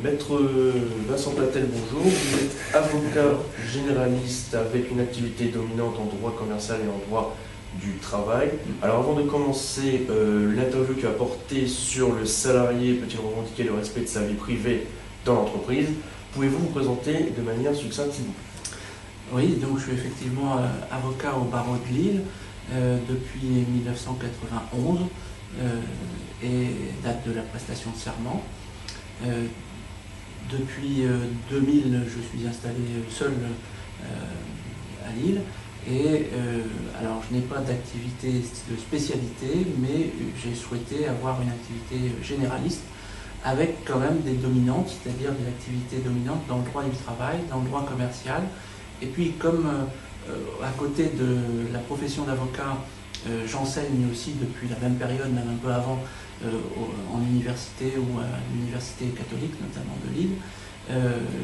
Maître Vincent Platel, bonjour. Vous êtes avocat généraliste avec une activité dominante en droit commercial et en droit du travail. Alors avant de commencer l'interview qui va porter sur le salarié peut-il revendiquer le respect de sa vie privée dans l'entreprise, pouvez-vous vous présenter de manière succincte s'il vous plaît? Oui, donc je suis effectivement avocat au barreau de Lille depuis 1991 et date de la prestation de serment. Depuis 2000, je suis installé seul à Lille et alors je n'ai pas d'activité de spécialité, mais j'ai souhaité avoir une activité généraliste avec quand même des dominantes, c'est-à-dire des activités dominantes dans le droit du travail, dans le droit commercial. Et puis comme à côté de la profession d'avocat, j'enseigne aussi depuis la même période, même un peu avant, en université ou à l'université catholique, notamment de Lille.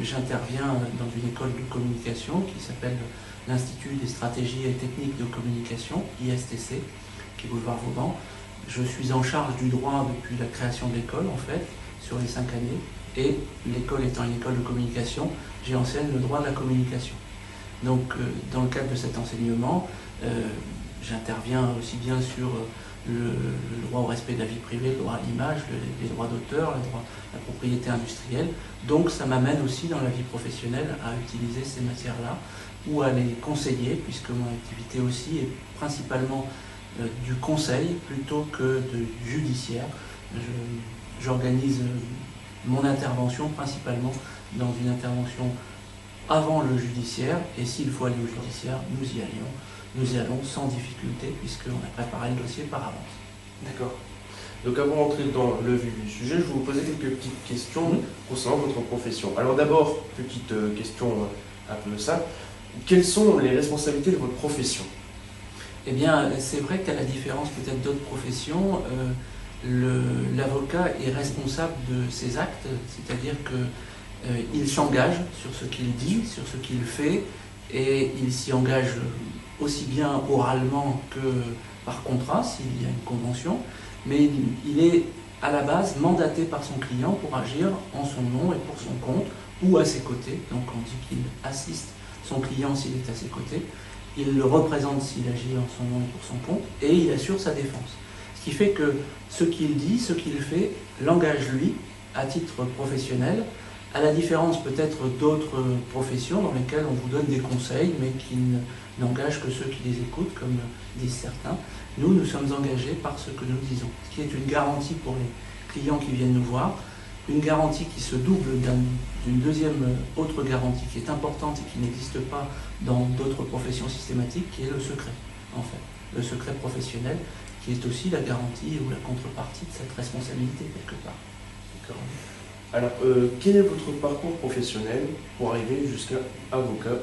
J'interviens dans une école de communication qui s'appelle l'Institut des stratégies et techniques de communication, ISTC, qui est boulevard Vauban. Je suis en charge du droit depuis la création de l'école, en fait, sur les 5 années. Et l'école étant une école de communication, j'enseigne le droit de la communication. Donc, dans le cadre de cet enseignement, j'interviens aussi bien sur le droit au respect de la vie privée, le droit à l'image, les droits d'auteur, la propriété industrielle. Donc ça m'amène aussi dans la vie professionnelle à utiliser ces matières-là ou à les conseiller, puisque mon activité aussi est principalement du conseil plutôt que du judiciaire. J'organise mon intervention principalement dans une intervention avant le judiciaire, et s'il faut aller au judiciaire, nous y allons sans difficulté, puisqu'on a préparé le dossier par avance. D'accord. Donc avant d'entrer dans le vif du sujet, je vais vous poser quelques petites questions concernant votre profession. Alors d'abord, petite question un peu simple, quelles sont les responsabilités de votre profession? Eh bien, c'est vrai qu'à la différence peut-être d'autres professions, l'avocat est responsable de ses actes, c'est-à-dire qu'il s'engage sur ce qu'il dit, sur ce qu'il fait, et il s'y engage aussi bien oralement que par contrat, s'il y a une convention, mais il est à la base mandaté par son client pour agir en son nom et pour son compte, ou à ses côtés. Donc on dit qu'il assiste son client s'il est à ses côtés, il le représente s'il agit en son nom et pour son compte, et il assure sa défense. Ce qui fait que ce qu'il dit, ce qu'il fait, l'engage lui, à titre professionnel, à la différence peut-être d'autres professions dans lesquelles on vous donne des conseils, mais qui n'engagent que ceux qui les écoutent, comme disent certains. Nous sommes engagés par ce que nous disons, ce qui est une garantie pour les clients qui viennent nous voir, une garantie qui se double d'une deuxième autre garantie qui est importante et qui n'existe pas dans d'autres professions systématiques, qui est le secret, en fait. Le secret professionnel, qui est aussi la garantie ou la contrepartie de cette responsabilité, quelque part. Alors, quel est votre parcours professionnel pour arriver jusqu'à avocat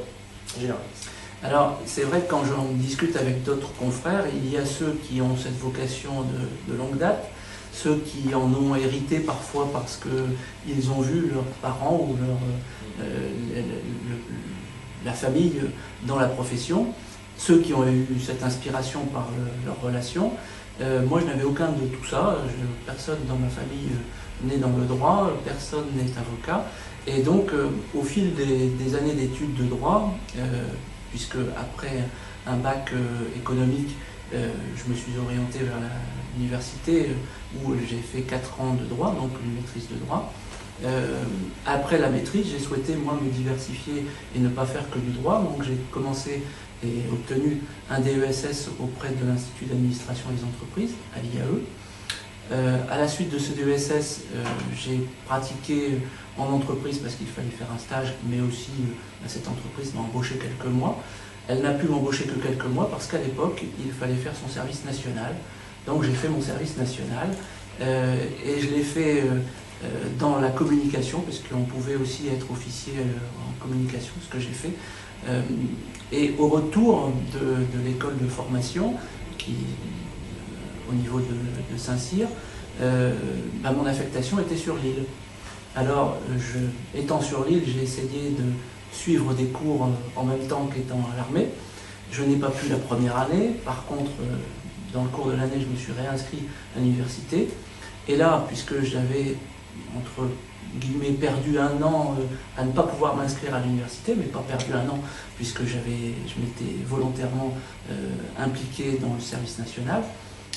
généraliste? Alors, c'est vrai que quand j'en discute avec d'autres confrères, il y a ceux qui ont cette vocation de longue date, ceux qui en ont hérité parfois parce qu'ils ont vu leurs parents ou la famille dans la profession, ceux qui ont eu cette inspiration par leur relation. Moi, je n'avais aucun de tout ça. Personne dans ma famille n'est dans le droit, personne n'est avocat. Et donc, au fil des années d'études de droit, puisque après un bac économique, je me suis orienté vers l'université où j'ai fait 4 ans de droit, donc une maîtrise de droit. Après la maîtrise, j'ai souhaité, moi, me diversifier et ne pas faire que du droit. Donc j'ai commencé et obtenu un DESS auprès de l'Institut d'administration des entreprises, à l'IAE. À la suite de ce DESS, j'ai pratiqué en entreprise parce qu'il fallait faire un stage, mais aussi cette entreprise m'a embauché quelques mois. Elle n'a pu m'embaucher que quelques mois parce qu'à l'époque, il fallait faire son service national. Donc j'ai fait mon service national et je l'ai fait dans la communication, parce qu'on pouvait aussi être officier en communication, ce que j'ai fait. Et au retour de l'école de formation, au niveau de Saint-Cyr, mon affectation était sur Lille. Alors, étant sur Lille, j'ai essayé de suivre des cours en même temps qu'étant à l'armée. Je n'ai pas pu la première année. Par contre, dans le cours de l'année, je me suis réinscrit à l'université. Et là, puisque j'avais entre guillemets, perdu un an à ne pas pouvoir m'inscrire à l'université, mais pas perdu un an puisque je m'étais volontairement impliqué dans le service national.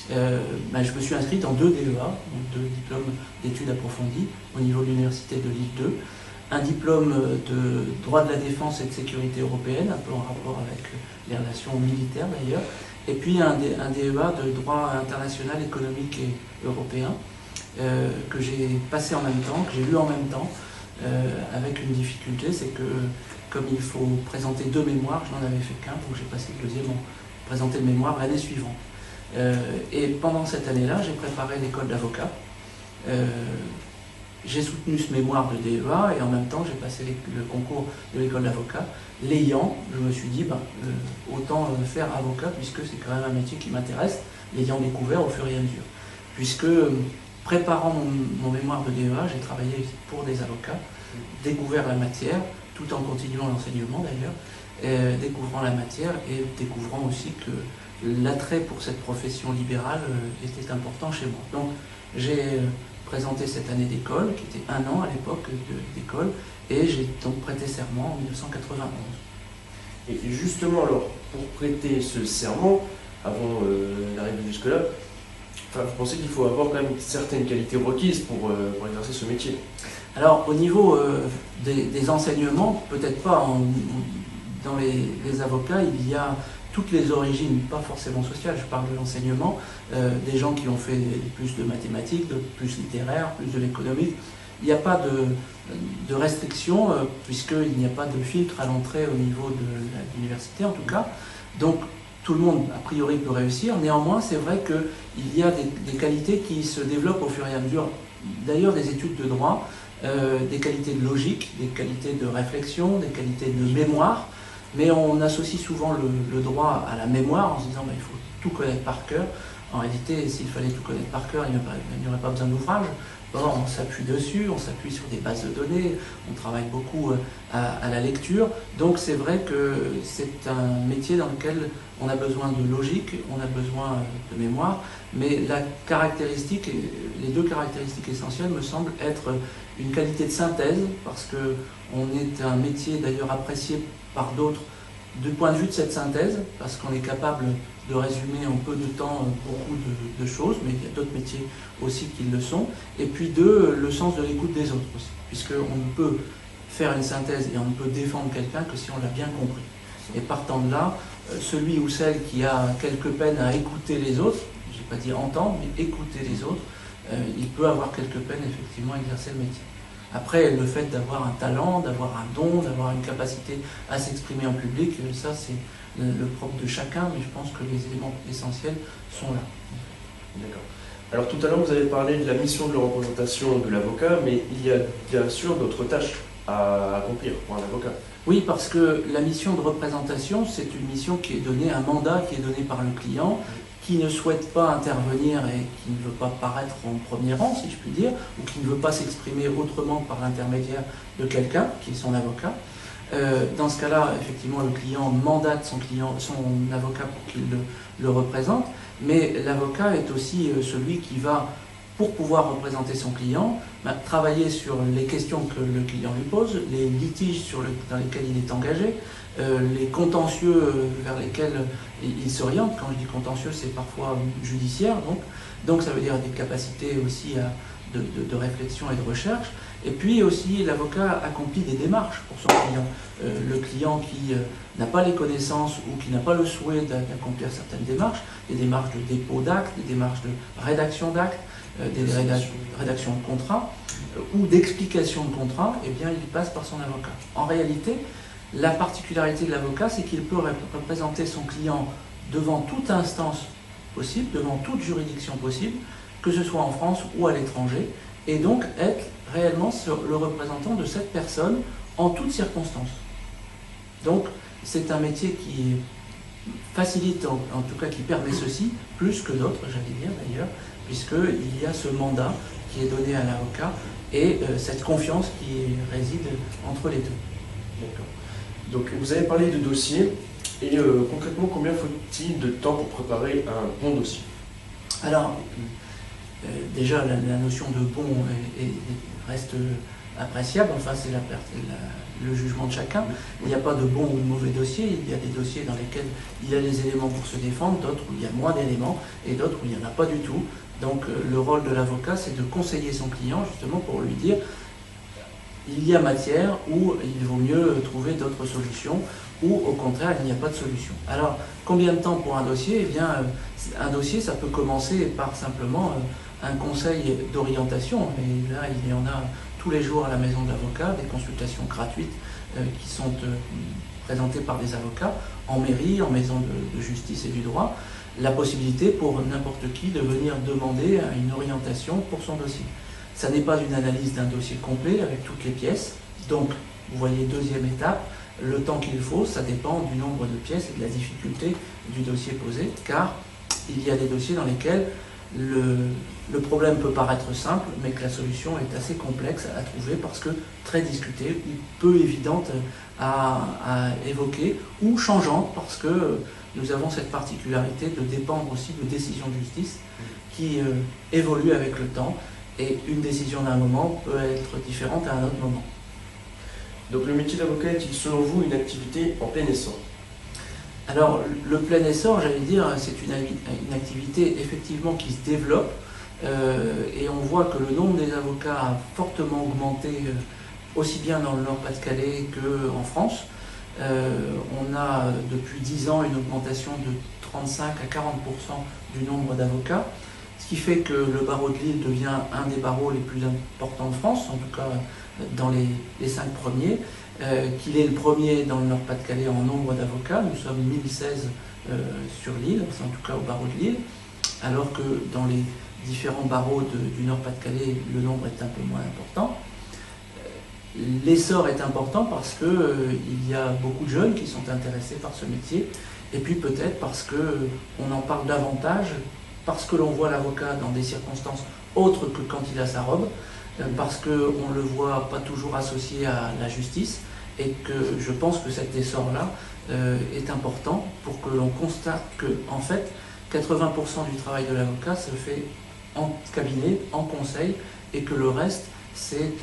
Je me suis inscrit dans 2 DEA, donc 2 diplômes d'études approfondies au niveau de l'université de Lille 2. Un diplôme de droit de la défense et de sécurité européenne, un peu en rapport avec les relations militaires d'ailleurs, et puis un DEA de droit international économique et européen, que j'ai passé en même temps, que j'ai lu en même temps, avec une difficulté, c'est que comme il faut présenter 2 mémoires, je n'en avais fait qu'un, donc j'ai passé le deuxième en présenter le mémoire l'année suivante. Et pendant cette année-là, j'ai préparé l'école d'avocat. J'ai soutenu ce mémoire de DEA et en même temps j'ai passé le concours de l'école d'avocat. L'ayant, je me suis dit, autant faire avocat puisque c'est quand même un métier qui m'intéresse, l'ayant découvert au fur et à mesure. Puisque préparant mon mémoire de DEA, j'ai travaillé pour des avocats, découvert la matière, tout en continuant l'enseignement d'ailleurs, découvrant la matière et découvrant aussi que l'attrait pour cette profession libérale était important chez moi. Donc j'ai présenté cette année d'école, qui était 1 an à l'époque d'école, et j'ai donc prêté serment en 1991. Et justement alors, pour prêter ce serment, avant d'arriver jusque-là, vous pensez qu'il faut avoir quand même certaines qualités requises pour exercer ce métier? Alors au niveau des enseignements, peut-être pas dans les avocats, il y a toutes les origines, pas forcément sociales, je parle de l'enseignement, des gens qui ont fait plus de mathématiques, plus littéraire, plus de l'économique. Il n'y a pas de restriction, puisqu'il n'y a pas de filtre à l'entrée au niveau de l'université en tout cas. Donc tout le monde, a priori, peut réussir. Néanmoins, c'est vrai qu'il y a des qualités qui se développent au fur et à mesure. D'ailleurs, des études de droit, des qualités de logique, des qualités de réflexion, des qualités de mémoire. Mais on associe souvent le droit à la mémoire en se disant il faut tout connaître par cœur. En réalité, s'il fallait tout connaître par cœur, il n'y aurait pas besoin d'ouvrage. On s'appuie dessus, on s'appuie sur des bases de données, on travaille beaucoup à la lecture. Donc c'est vrai que c'est un métier dans lequel on a besoin de logique, on a besoin de mémoire, mais les 2 caractéristiques essentielles me semblent être une qualité de synthèse, parce qu'on est un métier d'ailleurs apprécié par d'autres du point de vue de cette synthèse, parce qu'on est capable de résumer en peu de temps beaucoup de choses, mais il y a d'autres métiers aussi qui le sont. Et puis 2, le sens de l'écoute des autres aussi, puisqu'on ne peut faire une synthèse et on ne peut défendre quelqu'un que si on l'a bien compris. Et partant de là, celui ou celle qui a quelque peine à écouter les autres, je n'ai pas dit entendre, mais écouter les autres, il peut avoir quelque peine effectivement à exercer le métier. Après, le fait d'avoir un talent, d'avoir un don, d'avoir une capacité à s'exprimer en public, ça c'est le propre de chacun, mais je pense que les éléments essentiels sont là. D'accord. Alors tout à l'heure, vous avez parlé de la mission de la représentation de l'avocat, mais il y a bien sûr d'autres tâches à accomplir pour un avocat. Oui, parce que la mission de représentation, c'est une mission qui est donnée, un mandat qui est donné par le client, qui ne souhaite pas intervenir et qui ne veut pas paraître en premier rang, si je puis dire, ou qui ne veut pas s'exprimer autrement par l'intermédiaire de quelqu'un, qui est son avocat. Dans ce cas-là, effectivement, le client mandate son avocat pour qu'il le représente, mais l'avocat est aussi celui qui va, pour pouvoir représenter son client, travailler sur les questions que le client lui pose, les litiges dans lesquels il est engagé, les contentieux vers lesquels il s'oriente. Quand je dis contentieux, c'est parfois judiciaire, donc ça veut dire des capacités aussi de réflexion et de recherche. Et puis aussi, l'avocat accomplit des démarches pour son client. Le client qui n'a pas les connaissances ou qui n'a pas le souhait d'accomplir certaines démarches, des démarches de dépôt d'actes, des démarches de rédaction d'actes, des rédactions de contrats ou d'explication de contrats, eh bien, il passe par son avocat. En réalité, la particularité de l'avocat, c'est qu'il peut représenter son client devant toute instance possible, devant toute juridiction possible, que ce soit en France ou à l'étranger, et donc être réellement le représentant de cette personne en toutes circonstances. Donc c'est un métier qui facilite, en tout cas qui permet ceci, plus que d'autres, j'allais dire d'ailleurs, puisqu'il y a ce mandat qui est donné à l'avocat et cette confiance qui réside entre les deux. D'accord. Donc vous avez parlé de dossier, et concrètement, combien faut-il de temps pour préparer un bon dossier? Alors, déjà, la notion de bon est reste appréciable, enfin c'est le jugement de chacun. Il n'y a pas de bon ou de mauvais dossier, il y a des dossiers dans lesquels il y a les éléments pour se défendre, d'autres où il y a moins d'éléments, et d'autres où il n'y en a pas du tout. Donc le rôle de l'avocat, c'est de conseiller son client justement pour lui dire il y a matière ou il vaut mieux trouver d'autres solutions, ou au contraire il n'y a pas de solution. Alors combien de temps pour un dossier? Eh bien un dossier, ça peut commencer par simplement un conseil d'orientation, et là il y en a tous les jours à la maison de l'avocat, des consultations gratuites qui sont présentées par des avocats en mairie, en maison de justice et du droit, la possibilité pour n'importe qui de venir demander une orientation pour son dossier. Ça n'est pas une analyse d'un dossier complet avec toutes les pièces, donc vous voyez, deuxième étape, le temps qu'il faut, ça dépend du nombre de pièces et de la difficulté du dossier posé, car il y a des dossiers dans lesquels le problème peut paraître simple, mais que la solution est assez complexe à trouver parce que très discutée ou peu évidente à évoquer, ou changeante parce que nous avons cette particularité de dépendre aussi de décisions de justice qui évoluent avec le temps, et une décision d'un moment peut être différente à un autre moment. Donc le métier d'avocat est-il selon vous une activité en plein essor? Alors le plein essor, j'allais dire, c'est une activité effectivement qui se développe, et on voit que le nombre des avocats a fortement augmenté, aussi bien dans le Nord-Pas-de-Calais qu'en France. On a depuis 10 ans une augmentation de 35 à 40% du nombre d'avocats, ce qui fait que le barreau de Lille devient un des barreaux les plus importants de France, en tout cas dans les 5 premiers, qu'il est le premier dans le Nord-Pas-de-Calais en nombre d'avocats. Nous sommes 1016 sur Lille, en tout cas au barreau de Lille, alors que dans les différents barreaux du Nord-Pas-de-Calais, le nombre est un peu moins important. L'essor est important parce qu'il y a beaucoup de jeunes qui sont intéressés par ce métier, et puis peut-être parce qu'on en parle davantage, parce que l'on voit l'avocat dans des circonstances autres que quand il a sa robe, parce qu'on ne le voit pas toujours associé à la justice, et que je pense que cet essor-là est important pour que l'on constate que, en fait, 80% du travail de l'avocat se fait en cabinet, en conseil, et que le reste, c'est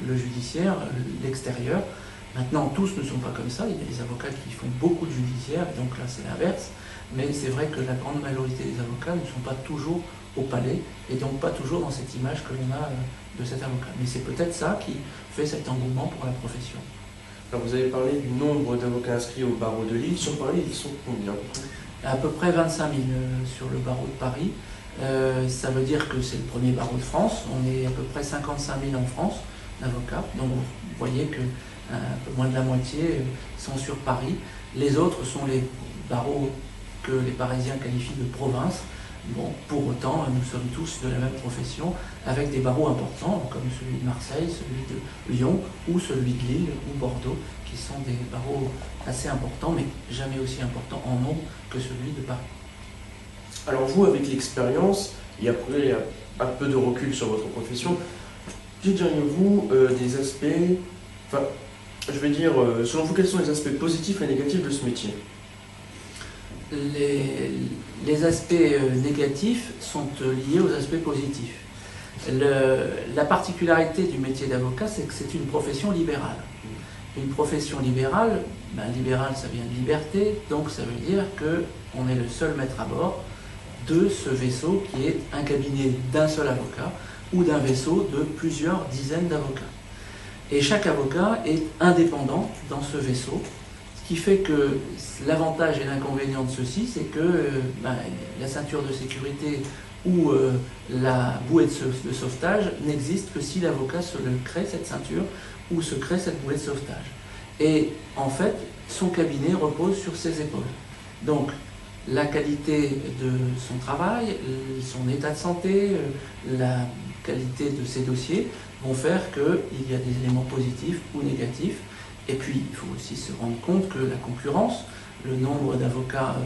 le judiciaire, l'extérieur. Maintenant, tous ne sont pas comme ça, il y a des avocats qui font beaucoup de judiciaire, et donc là c'est l'inverse, mais c'est vrai que la grande majorité des avocats ne sont pas toujours au palais, et donc pas toujours dans cette image que l'on a de cet avocat. Mais c'est peut-être ça qui fait cet engouement pour la profession. Alors vous avez parlé du nombre d'avocats inscrits au barreau de Lille. Sur Paris, ils sont combien? À peu près 25 000 sur le barreau de Paris. Ça veut dire que c'est le premier barreau de France. On est à peu près 55 000 en France d'avocats. Donc vous voyez que un peu moins de la moitié sont sur Paris. Les autres sont les barreaux que les Parisiens qualifient de province. Bon, pour autant, nous sommes tous de la même profession, avec des barreaux importants, comme celui de Marseille, celui de Lyon, ou celui de Lille, ou Bordeaux, qui sont des barreaux assez importants, mais jamais aussi importants en nombre que celui de Paris. Alors vous, avec l'expérience, et après un peu de recul sur votre profession, que diriez-vous des aspects, enfin, je vais dire, selon vous, quels sont les aspects positifs et négatifs de ce métier? Les aspects négatifs sont liés aux aspects positifs. La particularité du métier d'avocat, c'est que c'est une profession libérale. Une profession libérale, libérale ça vient de liberté, donc ça veut dire qu'on est le seul maître à bord de ce vaisseau qui est un cabinet d'un seul avocat ou d'un vaisseau de plusieurs dizaines d'avocats. Et chaque avocat est indépendant dans ce vaisseau, ce qui fait que l'avantage et l'inconvénient de ceci, c'est que la ceinture de sécurité ou la bouée de sauvetage n'existe que si l'avocat se crée cette ceinture ou se crée cette bouée de sauvetage. Et en fait, son cabinet repose sur ses épaules. Donc, la qualité de son travail, son état de santé, la qualité de ses dossiers vont faire qu'il y a des éléments positifs ou négatifs. Et puis, il faut aussi se rendre compte que la concurrence, le nombre d'avocats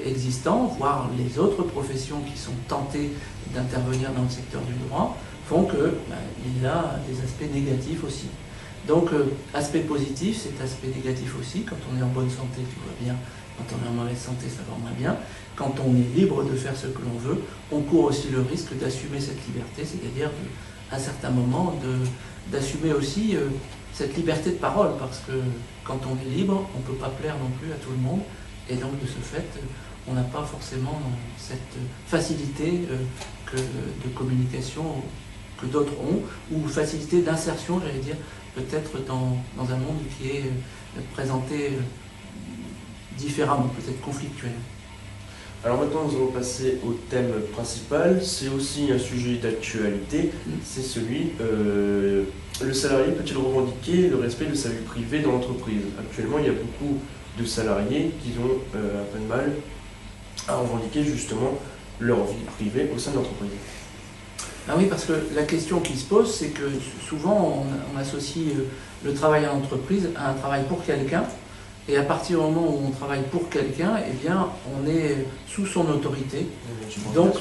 existants, voire les autres professions qui sont tentées d'intervenir dans le secteur du droit, font qu'il y a des aspects négatifs aussi. Donc, aspect positif, c'est aspect négatif aussi. Quand on est en bonne santé, tout va bien. Quand on est en mauvaise santé, ça va moins bien. Quand on est libre de faire ce que l'on veut, on court aussi le risque d'assumer cette liberté, c'est-à-dire à certains moments d'assumer aussi cette liberté de parole, parce que quand on est libre, on ne peut pas plaire non plus à tout le monde, et donc de ce fait, on n'a pas forcément cette facilité de communication que d'autres ont, ou facilité d'insertion, j'allais dire, peut-être dans un monde qui est présenté différemment, peut-être conflictuel. Alors maintenant, nous allons passer au thème principal. C'est aussi un sujet d'actualité. C'est celui, le salarié peut-il revendiquer le respect de sa vie privée dans l'entreprise? Actuellement, il y a beaucoup de salariés qui ont un peu de mal à revendiquer justement leur vie privée au sein de l'entreprise. Ah oui, parce que la question qui se pose, c'est que souvent on associe le travail en entreprise à un travail pour quelqu'un, et à partir du moment où on travaille pour quelqu'un, eh bien on est sous son autorité. Donc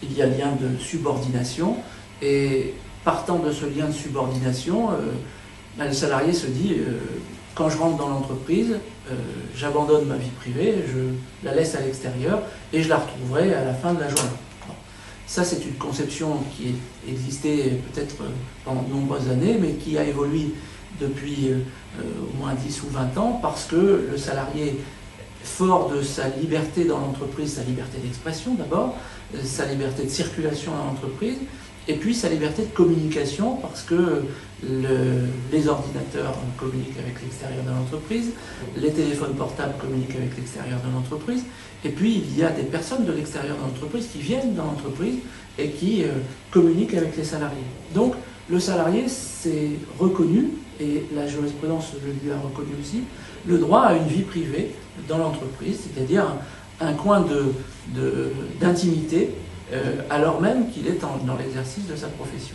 il y a lien de subordination, et partant de ce lien de subordination, le salarié se dit quand je rentre dans l'entreprise, j'abandonne ma vie privée, je la laisse à l'extérieur et je la retrouverai à la fin de la journée. Ça, c'est une conception qui existait peut-être pendant de nombreuses années, mais qui a évolué depuis au moins 10 ou 20 ans, parce que le salarié, fort de sa liberté dans l'entreprise, sa liberté d'expression d'abord, sa liberté de circulation dans l'entreprise, et puis sa liberté de communication, parce que les ordinateurs communiquent avec l'extérieur de l'entreprise, les téléphones portables communiquent avec l'extérieur de l'entreprise, et puis il y a des personnes de l'extérieur de l'entreprise qui viennent dans l'entreprise et qui communiquent avec les salariés. Donc le salarié s'est reconnu, et la jurisprudence le lui a reconnu aussi, le droit à une vie privée dans l'entreprise, c'est-à-dire un coin d'intimité, alors même qu'il est dans l'exercice de sa profession.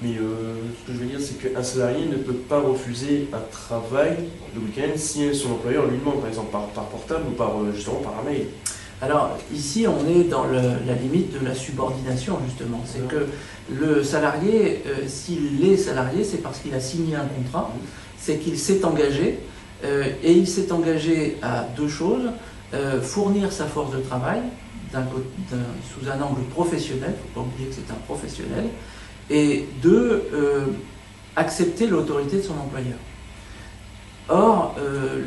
Mais ce que je veux dire, c'est qu'un salarié ne peut pas refuser un travail le week-end si son employeur lui demande, par exemple par portable ou justement par mail. Alors ici, on est dans la limite de la subordination, justement. C'est que le salarié, s'il est salarié, c'est parce qu'il a signé un contrat, c'est qu'il s'est engagé, et il s'est engagé à deux choses: fournir sa force de travail, sous un angle professionnel, il ne faut pas oublier que c'est un professionnel, et deux, accepter l'autorité de son employeur. Or,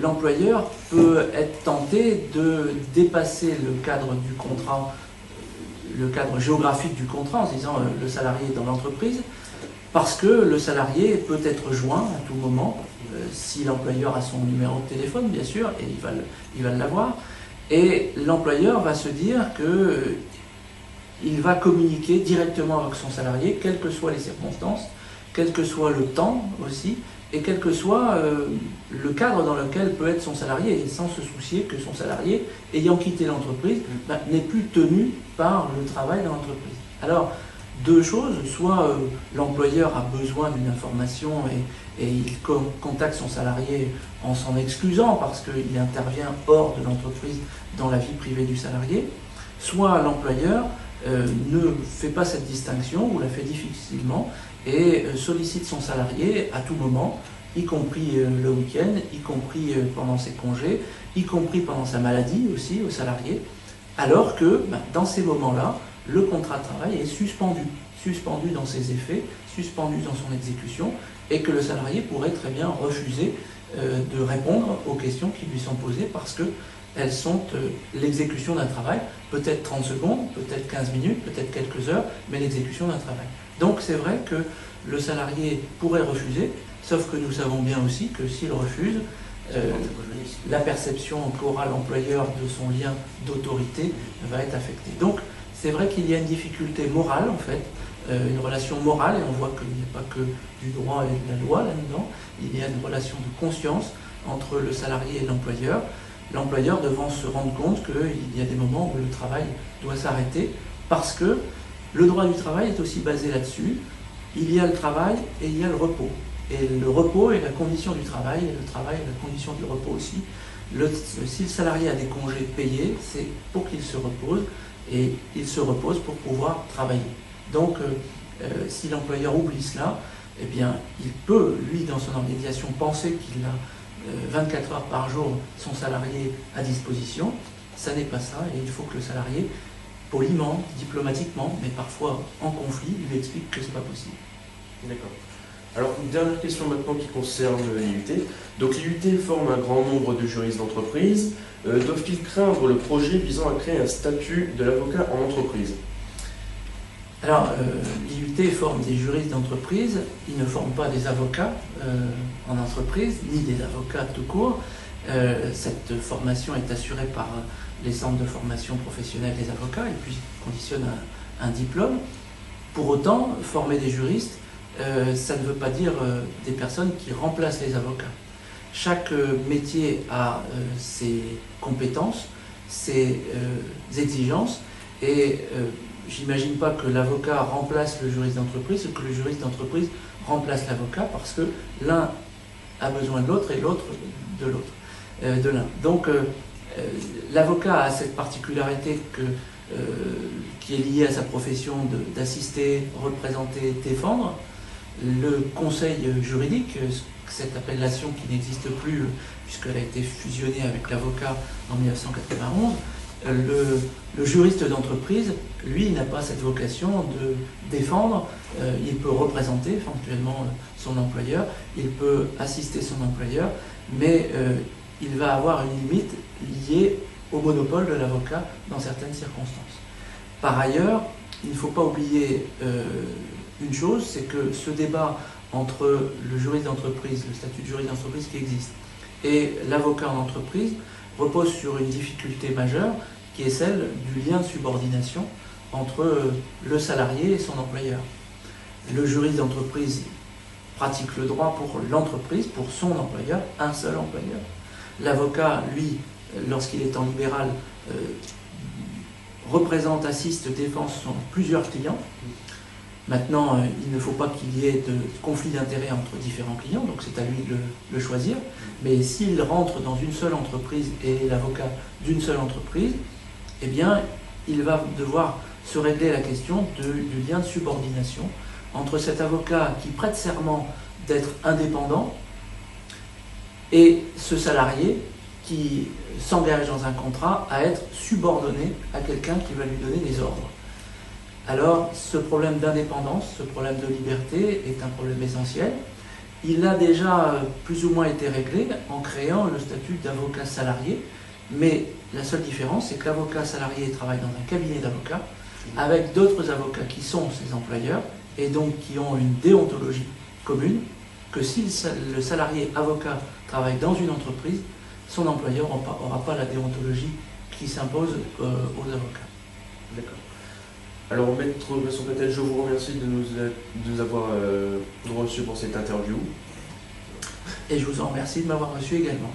l'employeur peut être tenté de dépasser le cadre du contrat, le cadre géographique du contrat, en se disant le salarié est dans l'entreprise, parce que le salarié peut être joint à tout moment, si l'employeur a son numéro de téléphone, bien sûr, et il va l'avoir. Et l'employeur va se dire qu'il va communiquer directement avec son salarié, quelles que soient les circonstances, quel que soit le temps aussi, et quel que soit le cadre dans lequel peut être son salarié, et sans se soucier que son salarié, ayant quitté l'entreprise, n'est plus tenu par le travail dans l'entreprise. Alors, deux choses: soit l'employeur a besoin d'une information et il contacte son salarié en s'en excusant parce qu'il intervient hors de l'entreprise dans la vie privée du salarié, soit l'employeur ne fait pas cette distinction ou la fait difficilement et sollicite son salarié à tout moment, y compris le week-end, y compris pendant ses congés, y compris pendant sa maladie aussi au salarié, alors que dans ces moments-là, le contrat de travail est suspendu dans ses effets, suspendu dans son exécution, et que le salarié pourrait très bien refuser de répondre aux questions qui lui sont posées parce qu'elles sont l'exécution d'un travail, peut-être 30 secondes, peut-être 15 minutes, peut-être quelques heures, mais l'exécution d'un travail. Donc c'est vrai que le salarié pourrait refuser, sauf que nous savons bien aussi que s'il refuse, la perception qu'aura l'employeur de son lien d'autorité va être affectée. Donc c'est vrai qu'il y a une difficulté morale en fait, une relation morale, et on voit qu'il n'y a pas que du droit et de la loi là-dedans, il y a une relation de conscience entre le salarié et l'employeur devant se rendre compte qu'il y a des moments où le travail doit s'arrêter, parce que le droit du travail est aussi basé là-dessus. Il y a le travail et il y a le repos. Et le repos est la condition du travail, et le travail est la condition du repos aussi. Si le salarié a des congés payés, c'est pour qu'il se repose, et il se repose pour pouvoir travailler. Donc, si l'employeur oublie cela, eh bien, il peut, lui, dans son organisation, penser qu'il a 24 heures par jour son salarié à disposition. Ça n'est pas ça, et il faut que le salarié, poliment, diplomatiquement, mais parfois en conflit, lui explique que ce n'est pas possible. D'accord. Alors, une dernière question maintenant qui concerne l'IUT. Donc, l'IUT forme un grand nombre de juristes d'entreprise. Doivent-ils craindre le projet visant à créer un statut de l'avocat en entreprise? Alors, l'IUT forme des juristes d'entreprise, il ne forme pas des avocats en entreprise, ni des avocats tout court. Cette formation est assurée par les centres de formation professionnelle des avocats, et puis conditionne un diplôme. Pour autant, former des juristes, ça ne veut pas dire des personnes qui remplacent les avocats. Chaque métier a ses compétences, ses exigences, et j'imagine pas que l'avocat remplace le juriste d'entreprise ou que le juriste d'entreprise remplace l'avocat, parce que l'un a besoin de l'autre et l'autre de l'autre, de l'un. Donc l'avocat a cette particularité qui est liée à sa profession d'assister, représenter, défendre. Le conseil juridique, cette appellation qui n'existe plus puisqu'elle a été fusionnée avec l'avocat en 1991, le juriste d'entreprise, lui, n'a pas cette vocation de défendre. Il peut représenter éventuellement son employeur, il peut assister son employeur, mais il va avoir une limite liée au monopole de l'avocat dans certaines circonstances. Par ailleurs, il ne faut pas oublier une chose, c'est que ce débat entre le juriste d'entreprise, le statut de juriste d'entreprise qui existe, et l'avocat en entreprise repose sur une difficulté majeure qui est celle du lien de subordination entre le salarié et son employeur. Le juriste d'entreprise pratique le droit pour l'entreprise, pour son employeur, un seul employeur. L'avocat, lui, lorsqu'il est en libéral, représente, assiste, défend plusieurs clients. Maintenant, il ne faut pas qu'il y ait de conflit d'intérêts entre différents clients, donc c'est à lui de le choisir. Mais s'il rentre dans une seule entreprise et est l'avocat d'une seule entreprise, eh bien, il va devoir se régler la question du lien de subordination entre cet avocat qui prête serment d'être indépendant et ce salarié qui s'engage dans un contrat à être subordonné à quelqu'un qui va lui donner des ordres. Alors, ce problème d'indépendance, ce problème de liberté est un problème essentiel. Il a déjà plus ou moins été réglé en créant le statut d'avocat salarié, mais la seule différence, c'est que l'avocat salarié travaille dans un cabinet d'avocats avec d'autres avocats qui sont ses employeurs et donc qui ont une déontologie commune, que si le salarié avocat travaille dans une entreprise, son employeur n'aura pas la déontologie qui s'impose aux avocats. D'accord. Alors, Maître Besson-Petel, je vous remercie de nous avoir reçus pour cette interview. Et je vous en remercie de m'avoir reçu également.